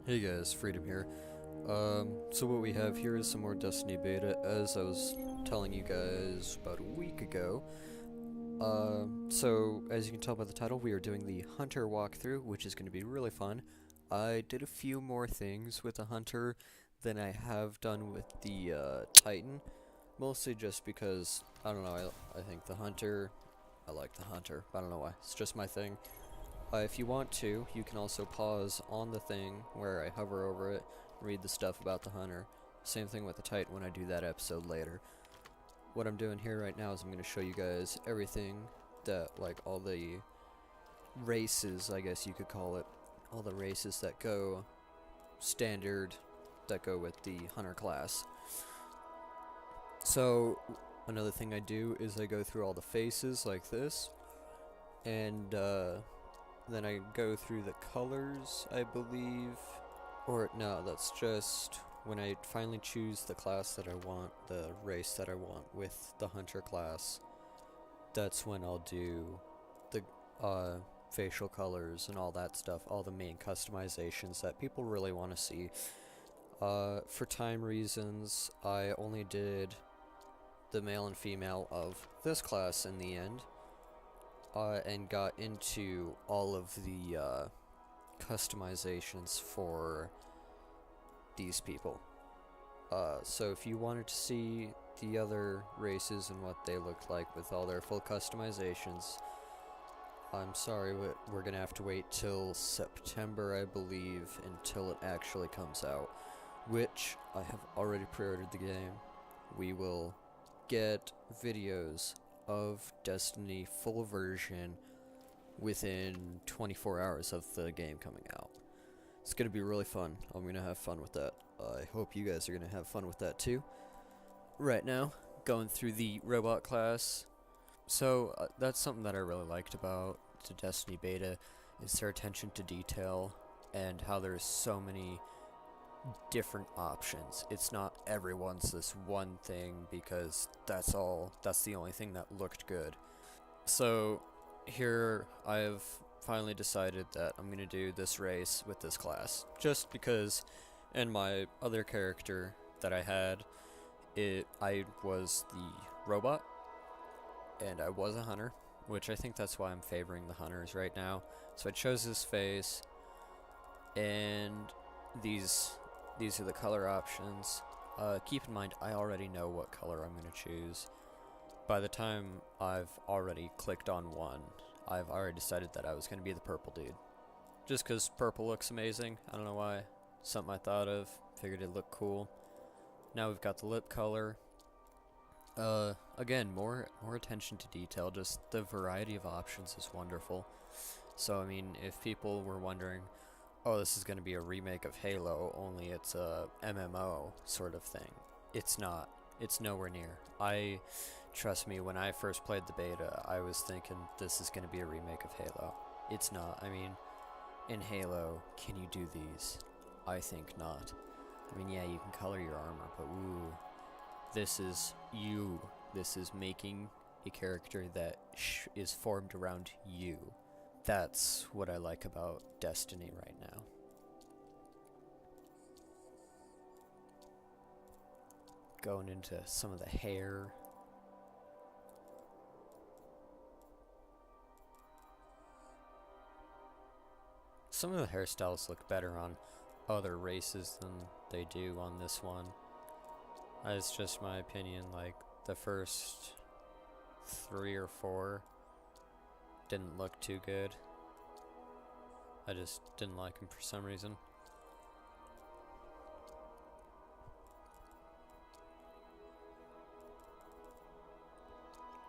Hey guys, Freedom here. So what we have here is some more Destiny beta, as I was telling you guys about a week ago. So as you can tell by the title, we are doing the Hunter walkthrough, which is going to be really fun. I did a few more things with the Hunter than I have done with the Titan, mostly just because, I don't know, I think the Hunter, I like the Hunter, I don't know why, it's just my thing. If you want to, you can also pause on the thing where I hover over it, read the stuff about the hunter. Same thing with the Titan when I do that episode later. What I'm doing here right now is I'm going to show you guys everything that, like, all the races, I guess you could call it, all the races that go standard, that go with the hunter class. So, another thing I do is I go through all the faces like this, and then I go through the colors, I believe. Or, no, that's just when I finally choose the class that I want, the race that I want with the hunter class. That's when I'll do the facial colors and all that stuff, all the main customizations that people really want to see. For time reasons, I only did the male and female of this class in the end. And got into all of the customizations for these people. So if you wanted to see the other races and what they looked like with all their full customizations, I'm sorry, but we're gonna have to wait till September, I believe, until it actually comes out, which I have already pre-ordered the game. We will get videos of Destiny full version within 24 hours of the game coming out. It's gonna be really fun. I'm gonna have fun with that. I hope you guys are gonna have fun with that too. Right now, going through the robot class. So that's something that I really liked about the Destiny beta, is their attention to detail and how there's so many different options. It's not everyone's this one thing because that's the only thing that looked good. So here I've finally decided that I'm gonna do this race with this class, just because in my other character that I had, I was the robot and I was a hunter, which I think that's why I'm favoring the hunters right now. So I chose this face, and these are the color options. Keep in mind, I already know what color I'm going to choose. By the time I've already clicked on one, I've already decided that I was going to be the purple dude. Just because purple looks amazing, I don't know why. Something I thought of, figured it'd look cool. Now we've got the lip color. Again, more attention to detail, just the variety of options is wonderful. So, I mean, if people were wondering, oh, this is going to be a remake of Halo, only it's a MMO sort of thing. It's not. It's nowhere near. Trust me, when I first played the beta, I was thinking this is going to be a remake of Halo. It's not. I mean, in Halo, can you do these? I think not. I mean, yeah, you can color your armor, but ooh, this is you. This is making a character that is formed around you. That's what I like about Destiny right now. Going into some of the hair. Some of the hairstyles look better on other races than they do on this one. It's just my opinion, like, the first 3 or 4 didn't look too good. I just didn't like them for some reason.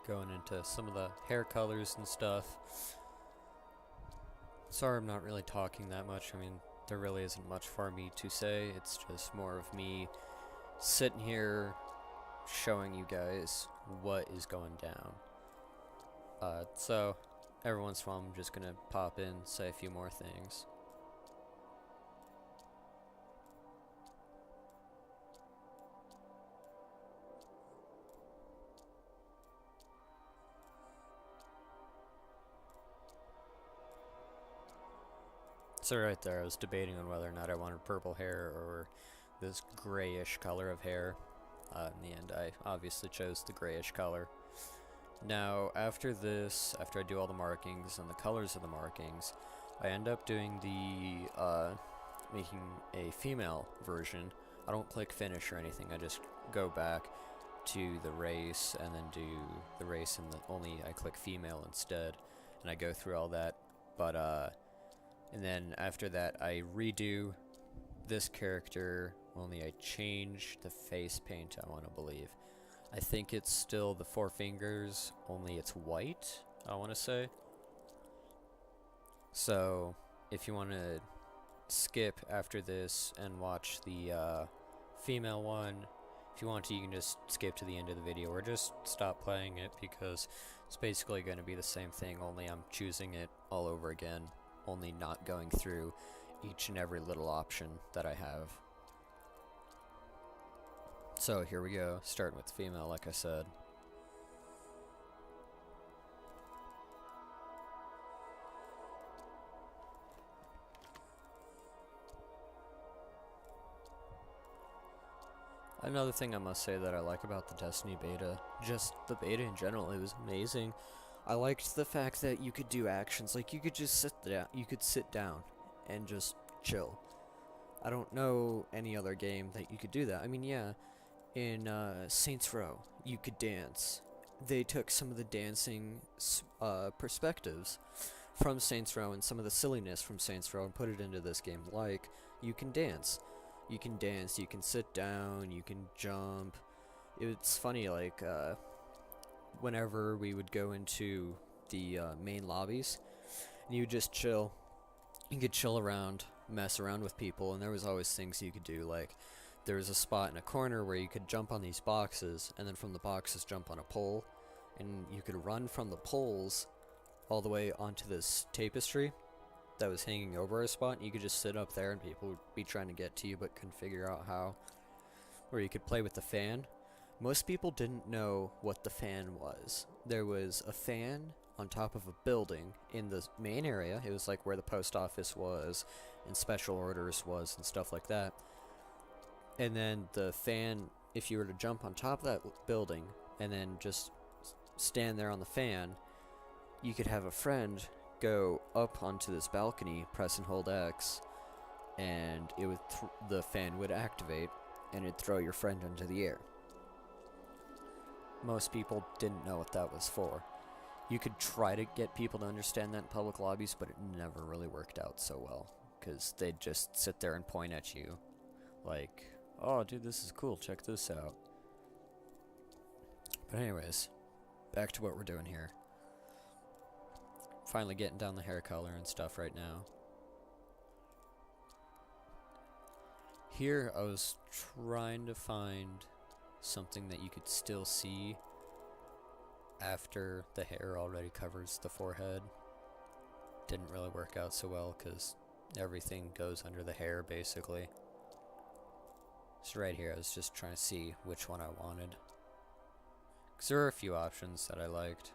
Going into some of the hair colors and stuff. Sorry I'm not really talking that much. I mean, there really isn't much for me to say. It's just more of me sitting here showing you guys what is going down. So every once in a while I'm just gonna pop in, say a few more things. So right there, I was debating on whether or not I wanted purple hair or this grayish color of hair. In the end, I obviously chose the grayish color. Now, after this, after I do all the markings and the colors of the markings, I end up doing the, making a female version. I don't click finish or anything, I just go back to the race and then do the race and I click female instead, and I go through all that, but, and then after that I redo this character, only I change the face paint, I want to believe. I think it's still the 4 fingers, only it's white, I want to say. So, if you want to skip after this and watch the female one, if you want to, you can just skip to the end of the video, or just stop playing it, because it's basically going to be the same thing, only I'm choosing it all over again, only not going through each and every little option that I have. So here we go, starting with the female, like I said. Another thing I must say that I like about the Destiny beta, just the beta in general, it was amazing. I liked the fact that you could do actions, like you could just sit down and just chill. I don't know any other game that you could do that. I mean, yeah, in Saints Row, you could dance. They took some of the dancing perspectives from Saints Row and some of the silliness from Saints Row and put it into this game. Like, you can dance. You can dance, you can sit down, you can jump. It's funny, like, whenever we would go into the main lobbies, and you would just chill. You could chill around, mess around with people, and there was always things you could do, like, there was a spot in a corner where you could jump on these boxes, and then from the boxes jump on a pole, and you could run from the poles all the way onto this tapestry that was hanging over a spot, and you could just sit up there and people would be trying to get to you but couldn't figure out how. Or you could play with the fan. Most people didn't know what the fan was. There was a fan on top of a building in the main area. It was like where the post office was and special orders was and stuff like that. And then the fan, if you were to jump on top of that building and then just stand there on the fan, you could have a friend go up onto this balcony, press and hold X, and it would the fan would activate and it'd throw your friend into the air. Most people didn't know what that was for. You could try to get people to understand that in public lobbies, but it never really worked out so well, because they'd just sit there and point at you like, oh dude, this is cool, check this out. But anyways, back to what we're doing here. Finally getting down the hair color and stuff right now. Here I was trying to find something that you could still see after the hair already covers the forehead. Didn't really work out so well because everything goes under the hair basically. So right here I was just trying to see which one I wanted, because there were a few options that I liked.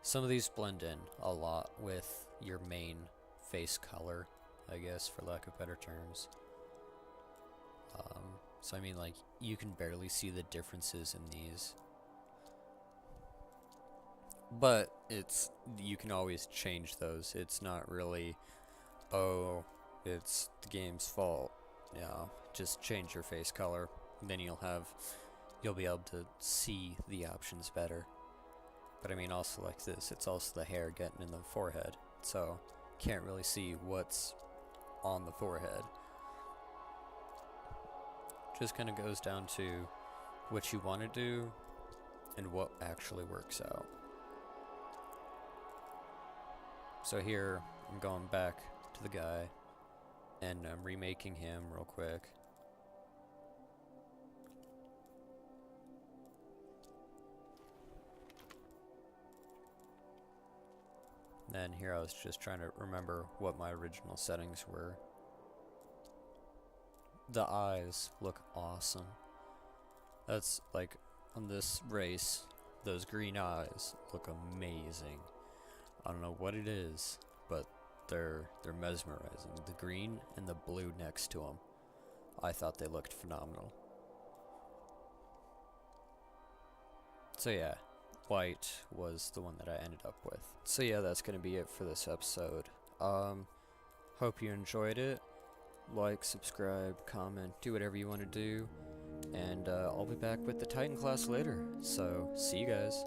Some of these blend in a lot with your main face color, I guess, for lack of better terms. So I mean, like, you can barely see the differences in these. But you can always change those. It's not really, oh, it's the game's fault. Yeah, just change your face color. Then you'll be able to see the options better. But I mean, also like this, it's also the hair getting in the forehead, so can't really see what's on the forehead. Just kind of goes down to what you want to do and what actually works out. So here, I'm going back to the guy, and I'm remaking him real quick. Then here I was just trying to remember what my original settings were. The eyes look awesome. That's like, on this race, those green eyes look amazing. I don't know what it is, but they're mesmerizing. The green and the blue next to them. I thought they looked phenomenal. So yeah, white was the one that I ended up with. So yeah, that's gonna be it for this episode. Hope you enjoyed it. Like, subscribe, comment, do whatever you want to do. And I'll be back with the Titan class later. So, see you guys.